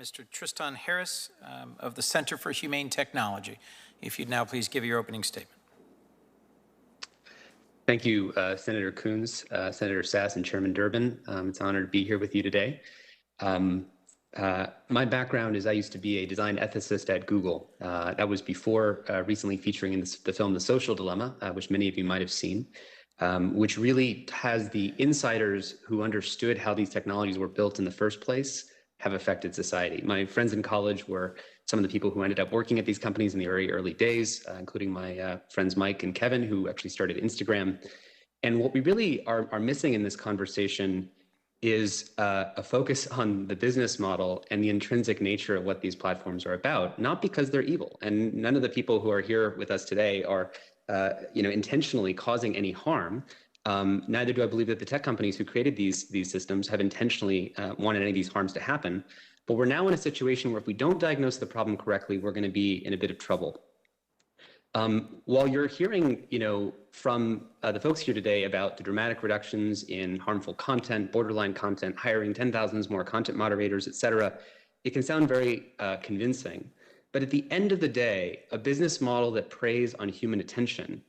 Mr. Tristan Harris of the Center for Humane Technology. If you'd now please give your opening statement. Thank you, Senator Coons, Senator Sass, and Chairman Durbin. It's an honor to be here with you today. My background is I used to be a design ethicist at Google. That was before recently featuring in the film The Social Dilemma, which many of you might have seen, which really has the insiders who understood how these technologies were built in the first place have affected society. My friends in college were some of the people who ended up working at these companies in the very early days, including my friends Mike and Kevin, who actually started Instagram. And what we really are missing in this conversation is a focus on the business model and the intrinsic nature of what these platforms are about, not because they're evil. And none of the people who are here with us today are intentionally causing any harm. Neither do I believe that the tech companies who created these systems have intentionally wanted any of these harms to happen. But we're now in a situation where if we don't diagnose the problem correctly, we're going to be in a bit of trouble. While you're hearing, from the folks here today about the dramatic reductions in harmful content, borderline content, hiring 10,000 more content moderators, et cetera, it can sound very convincing. But at the end of the day, a business model that preys on human attention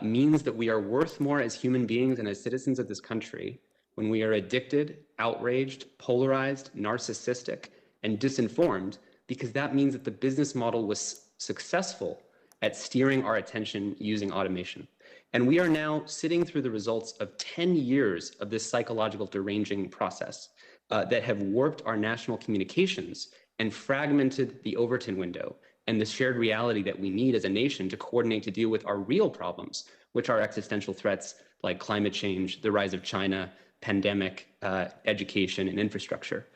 means that we are worth more as human beings and as citizens of this country when we are addicted, outraged, polarized, narcissistic, and disinformed, because that means that the business model was successful at steering our attention using automation. And we are now sitting through the results of 10 years of this psychological deranging process that have warped our national communications and fragmented the Overton window and the shared reality that we need as a nation to coordinate to deal with our real problems, which are existential threats like climate change, the rise of China, pandemic, education, and infrastructure.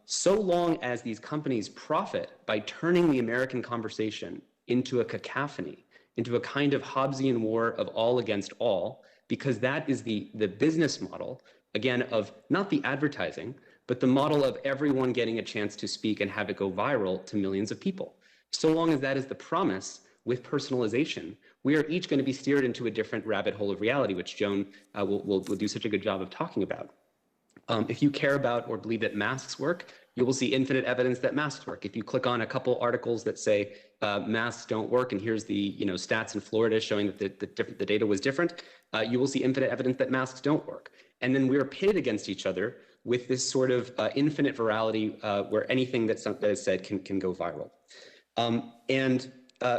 So long as these companies profit by turning the American conversation into a cacophony, into a kind of Hobbesian war of all against all, because that is the business model, again, of not the advertising, but the model of everyone getting a chance to speak and have it go viral to millions of people. So long as that is the promise with personalization, we are each going to be steered into a different rabbit hole of reality, which Joan will do such a good job of talking about. If you care about or believe that masks work, you will see infinite evidence that masks work. If you click on a couple articles that say masks don't work, and here's the stats in Florida showing that the data was different, you will see infinite evidence that masks don't work. And then we're pitted against each other with this sort of infinite virality where anything that is said can go viral.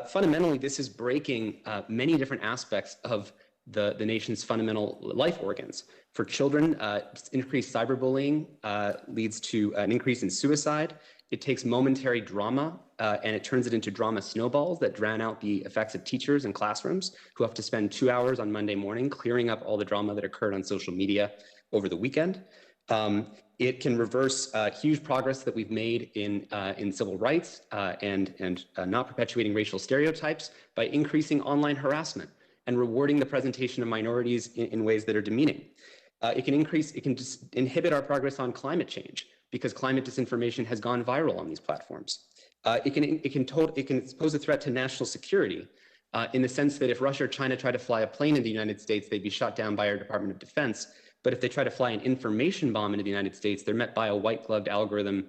Fundamentally, this is breaking many different aspects of the nation's fundamental life organs. For children, increased cyberbullying leads to an increase in suicide. It takes momentary drama and it turns it into drama snowballs that drown out the effects of teachers in classrooms who have to spend 2 hours on Monday morning clearing up all the drama that occurred on social media over the weekend. It can reverse huge progress that we've made in civil rights and not perpetuating racial stereotypes by increasing online harassment and rewarding the presentation of minorities in ways that are demeaning. It can just inhibit our progress on climate change because climate disinformation has gone viral on these platforms. It can pose a threat to national security in the sense that if Russia or China try to fly a plane in the United States, they'd be shot down by our Department of Defense. But if they try to fly an information bomb into the United States, they're met by a white-gloved algorithm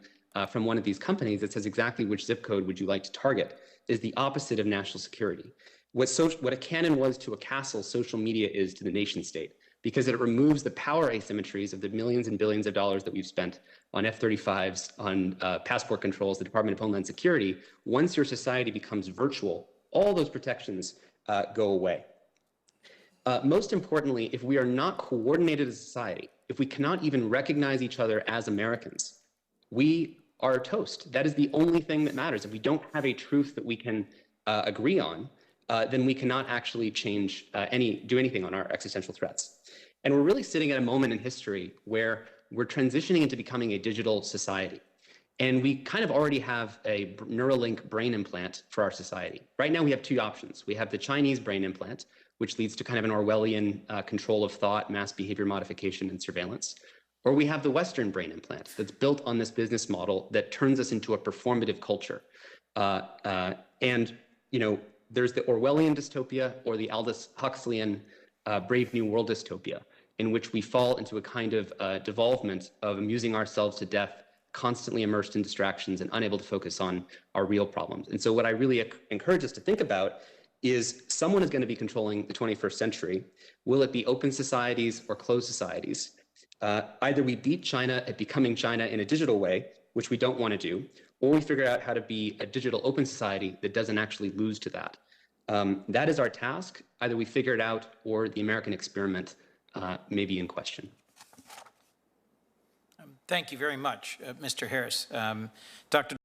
from one of these companies that says exactly which zip code would you like to target. Is the opposite of national security. What a cannon was to a castle, social media is to the nation state, because it removes the power asymmetries of the millions and billions of dollars that we've spent on F-35s, on passport controls, the Department of Homeland Security. Once your society becomes virtual, all those protections go away. Most importantly, if we are not coordinated as a society, if we cannot even recognize each other as Americans, we are toast. That is the only thing that matters. If we don't have a truth that we can agree on, then we cannot actually change do anything on our existential threats. And we're really sitting at a moment in history where we're transitioning into becoming a digital society. And we kind of already have a Neuralink brain implant for our society. Right now we have two options. We have the Chinese brain implant, which leads to kind of an Orwellian control of thought, mass behavior modification, and surveillance. Or we have the Western brain implant that's built on this business model that turns us into a performative culture. There's the Orwellian dystopia or the Aldous Huxleyan Brave New World dystopia, in which we fall into a kind of devolvement of amusing ourselves to death constantly immersed in distractions and unable to focus on our real problems. And so what I really encourage us to think about is someone is going to be controlling the 21st century. Will it be open societies or closed societies? Either we beat China at becoming China in a digital way, which we don't want to do, or we figure out how to be a digital open society that doesn't actually lose to that. That is our task. Either we figure it out or the American experiment may be in question. Thank you very much, Mr. Harris. Dr.